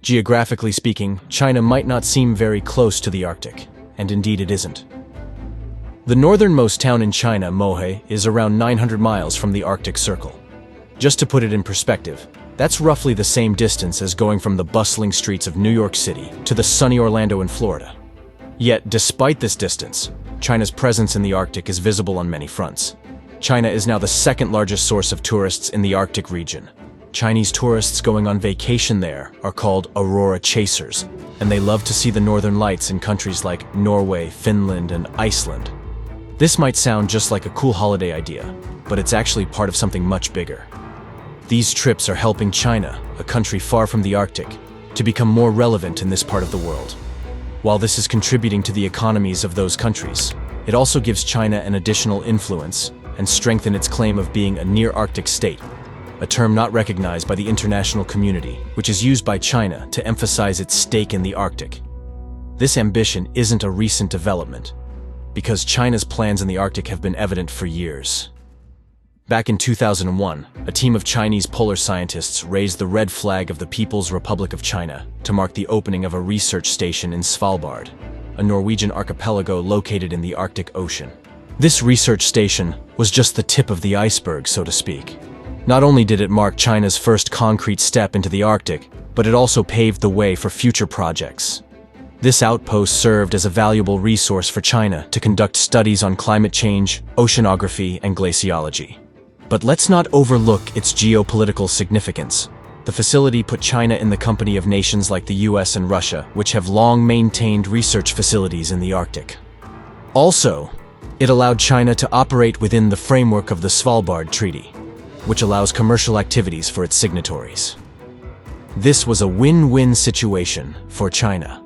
Geographically speaking, China might not seem very close to the Arctic, and indeed it isn't. The northernmost town in China, Mohe, is around 900 miles from the Arctic Circle. Just to put it in perspective, that's roughly the same distance as going from the bustling streets of New York City to the sunny Orlando in Florida. Yet, despite this distance, China's presence in the Arctic is visible on many fronts. China is now the second largest source of tourists in the Arctic region. Chinese tourists going on vacation there are called Aurora chasers, and they love to see the northern lights in countries like Norway, Finland, and Iceland. This might sound just like a cool holiday idea, but it's actually part of something much bigger. These trips are helping China, a country far from the Arctic, to become more relevant in this part of the world. While this is contributing to the economies of those countries, it also gives China an additional influence and strengthen its claim of being a near-Arctic state, a term not recognized by the international community, which is used by China to emphasize its stake in the Arctic. This ambition isn't a recent development, because China's plans in the Arctic have been evident for years. Back in 2001, a team of Chinese polar scientists raised the red flag of the People's Republic of China to mark the opening of a research station in Svalbard, a Norwegian archipelago located in the Arctic Ocean. This research station was just the tip of the iceberg, so to speak. Not only did it mark China's first concrete step into the Arctic, but it also paved the way for future projects. This outpost served as a valuable resource for China to conduct studies on climate change, oceanography, and glaciology. But let's not overlook its geopolitical significance. The facility put China in the company of nations like the US and Russia, which have long maintained research facilities in the Arctic. Also, it allowed China to operate within the framework of the Svalbard Treaty, which allows commercial activities for its signatories. This was a win-win situation for China.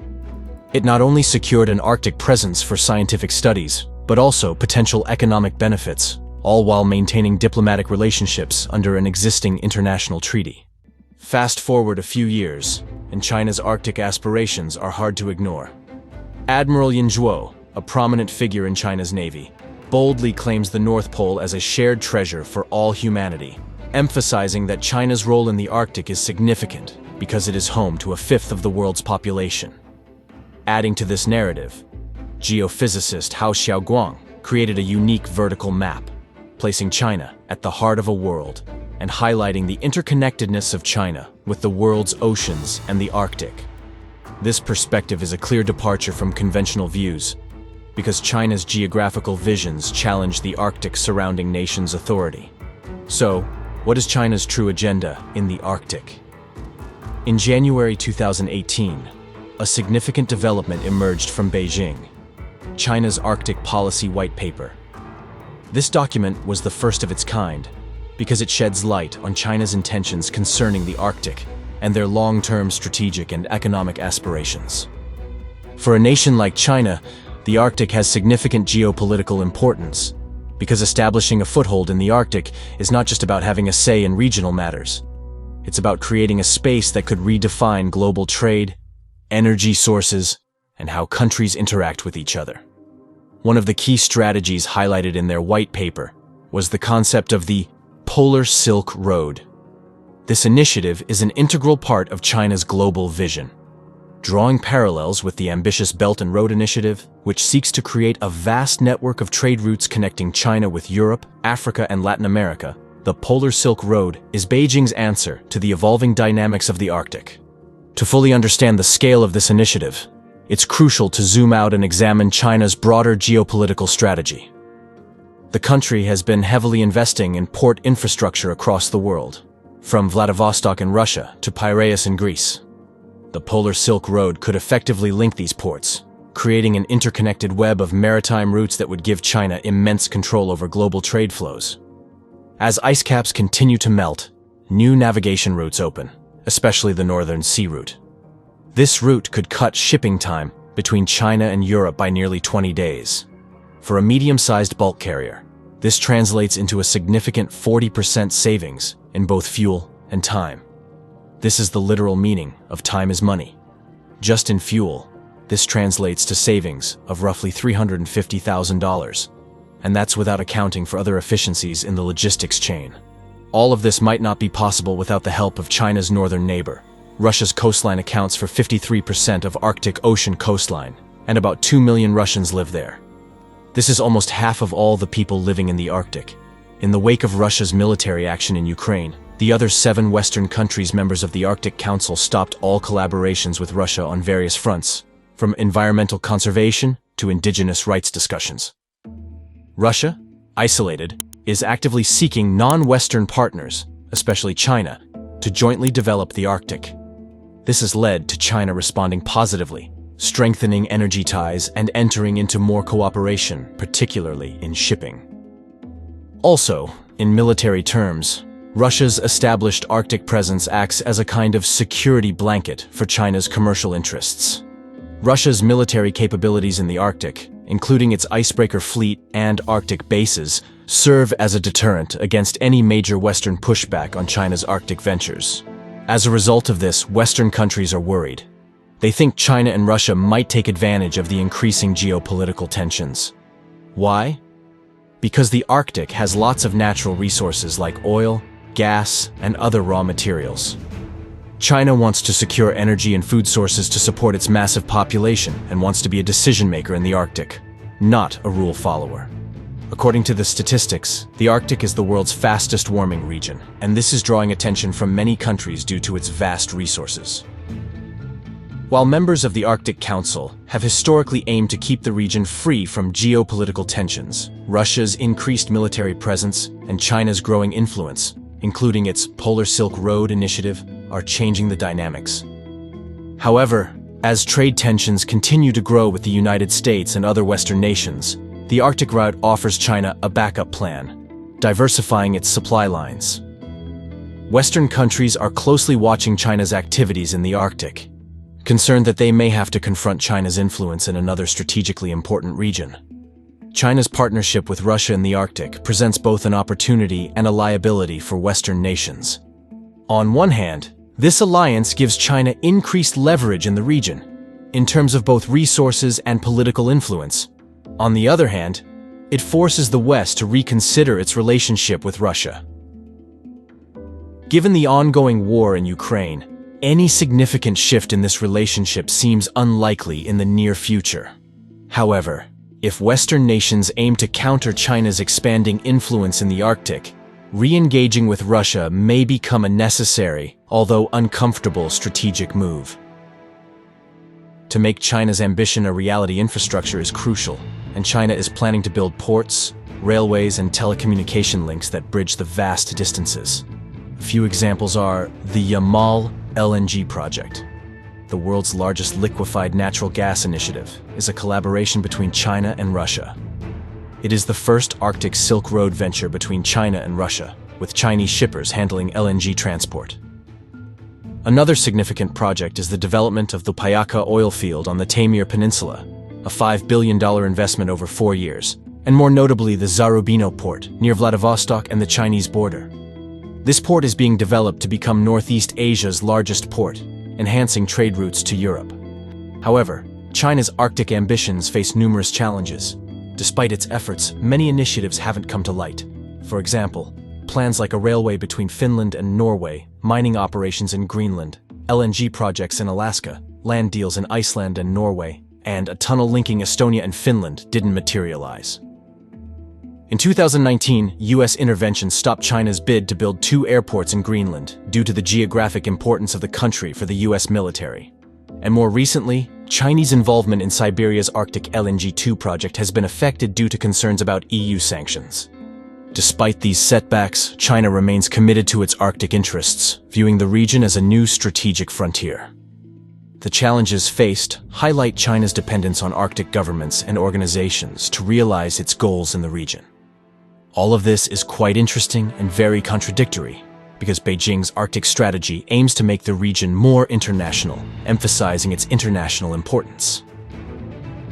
It not only secured an Arctic presence for scientific studies, but also potential economic benefits, all while maintaining diplomatic relationships under an existing international treaty. Fast forward a few years, and China's Arctic aspirations are hard to ignore. Admiral Yin Zhuo, a prominent figure in China's navy, boldly claims the North Pole as a shared treasure for all humanity, emphasizing that China's role in the Arctic is significant because it is home to a fifth of the world's population. Adding to this narrative, geophysicist Hao Xiaoguang created a unique vertical map, placing China at the heart of a world and highlighting the interconnectedness of China with the world's oceans and the Arctic. This perspective is a clear departure from conventional views, because China's geographical visions challenge the Arctic surrounding nations' authority. So, what is China's true agenda in the Arctic? In January 2018, a significant development emerged from Beijing: China's Arctic Policy White Paper. This document was the first of its kind because it sheds light on China's intentions concerning the Arctic and their long-term strategic and economic aspirations. For a nation like China, the Arctic has significant geopolitical importance because establishing a foothold in the Arctic is not just about having a say in regional matters. It's about creating a space that could redefine global trade, energy sources, and how countries interact with each other. One of the key strategies highlighted in their white paper was the concept of the Polar Silk Road. This initiative is an integral part of China's global vision, drawing parallels with the ambitious Belt and Road Initiative, which seeks to create a vast network of trade routes connecting China with Europe, Africa, and Latin America. The Polar Silk Road is Beijing's answer to the evolving dynamics of the Arctic. To fully understand the scale of this initiative, it's crucial to zoom out and examine China's broader geopolitical strategy. The country has been heavily investing in port infrastructure across the world, from Vladivostok in Russia to Piraeus in Greece. The Polar Silk Road could effectively link these ports, creating an interconnected web of maritime routes that would give China immense control over global trade flows. As ice caps continue to melt, new navigation routes open, especially the Northern Sea Route. This route could cut shipping time between China and Europe by nearly 20 days. For a medium-sized bulk carrier, this translates into a significant 40% savings in both fuel and time. This is the literal meaning of time is money. Just in fuel, this translates to savings of roughly $350,000, and that's without accounting for other efficiencies in the logistics chain. All of this might not be possible without the help of China's northern neighbor, Russia's coastline accounts for 53% of Arctic Ocean coastline, and about 2 million Russians live there. This is almost half of all the people living in the Arctic. In the wake of Russia's military action in Ukraine, the other 7 Western countries members of the Arctic Council stopped all collaborations with Russia on various fronts, from environmental conservation to indigenous rights discussions. Russia, isolated, is actively seeking non-Western partners, especially China, to jointly develop the Arctic. This has led to China responding positively, strengthening energy ties and entering into more cooperation, particularly in shipping. Also, in military terms, Russia's established Arctic presence acts as a kind of security blanket for China's commercial interests. Russia's military capabilities in the Arctic, including its icebreaker fleet and Arctic bases, serve as a deterrent against any major Western pushback on China's Arctic ventures. As a result of this, Western countries are worried. They think China and Russia might take advantage of the increasing geopolitical tensions. Why? Because the Arctic has lots of natural resources like oil, gas, and other raw materials. China wants to secure energy and food sources to support its massive population and wants to be a decision-maker in the Arctic, not a rule follower. According to the statistics, the Arctic is the world's fastest warming region, and this is drawing attention from many countries due to its vast resources. While members of the Arctic Council have historically aimed to keep the region free from geopolitical tensions, Russia's increased military presence and China's growing influence, including its Polar Silk Road initiative, are changing the dynamics. However, as trade tensions continue to grow with the United States and other Western nations, the Arctic route offers China a backup plan, diversifying its supply lines. Western countries are closely watching China's activities in the Arctic, concerned that they may have to confront China's influence in another strategically important region. China's partnership with Russia in the Arctic presents both an opportunity and a liability for Western nations. On one hand, this alliance gives China increased leverage in the region, in terms of both resources and political influence. On the other hand, it forces the West to reconsider its relationship with Russia. Given the ongoing war in Ukraine, any significant shift in this relationship seems unlikely in the near future. However, if Western nations aim to counter China's expanding influence in the Arctic, re-engaging with Russia may become a necessary, although uncomfortable, strategic move. To make China's ambition a reality, infrastructure is crucial, and China is planning to build ports, railways, and telecommunication links that bridge the vast distances. A few examples are the Yamal LNG project. The world's largest liquefied natural gas initiative is a collaboration between China and Russia. It is the first Arctic Silk Road venture between China and Russia, with Chinese shippers handling LNG transport. Another significant project is the development of the Payaka oil field on the Taimyr Peninsula, a $5 billion investment over 4 years, and more notably the Zarubino port near Vladivostok and the Chinese border. This port is being developed to become Northeast Asia's largest port, enhancing trade routes to Europe. However, China's Arctic ambitions face numerous challenges. Despite its efforts, many initiatives haven't come to light. For example, plans like a railway between Finland and Norway, mining operations in Greenland, LNG projects in Alaska, land deals in Iceland and Norway, and a tunnel linking Estonia and Finland didn't materialize. In 2019, U.S. intervention stopped China's bid to build 2 airports in Greenland due to the geographic importance of the country for the U.S. military. And more recently, Chinese involvement in Siberia's Arctic LNG-2 project has been affected due to concerns about EU sanctions. Despite these setbacks, China remains committed to its Arctic interests, viewing the region as a new strategic frontier. The challenges faced highlight China's dependence on Arctic governments and organizations to realize its goals in the region. All of this is quite interesting and very contradictory, because Beijing's Arctic strategy aims to make the region more international, emphasizing its international importance.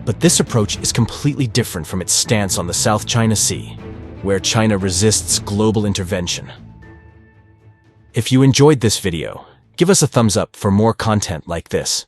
But this approach is completely different from its stance on the South China Sea, where China resists global intervention. If you enjoyed this video, give us a thumbs up for more content like this.